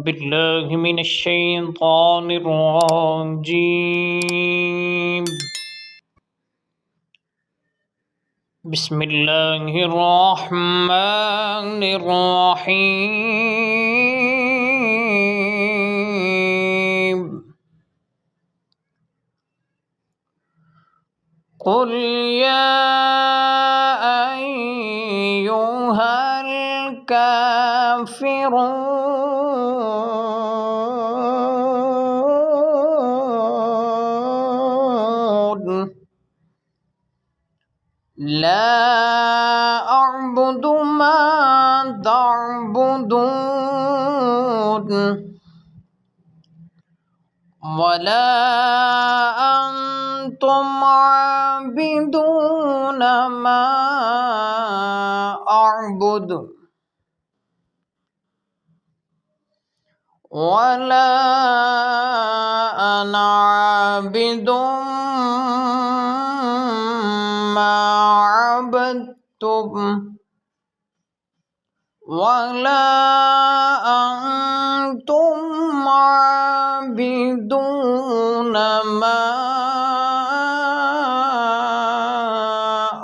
بالله من الشيطان الرجيم. بسم الله الرحمن الرحيم. قل يا أيها الكافرون لا أعبد ما تعبدون ولا أنتم عابدون ما أعبد ولا أنا عابد ما عبدتم ولا أنتم عابدون ما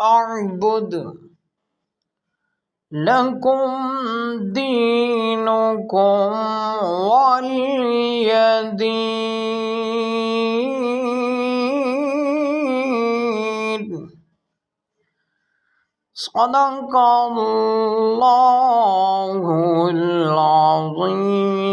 أعبد لكم دينكم ولي دين. صدق الله العظيم.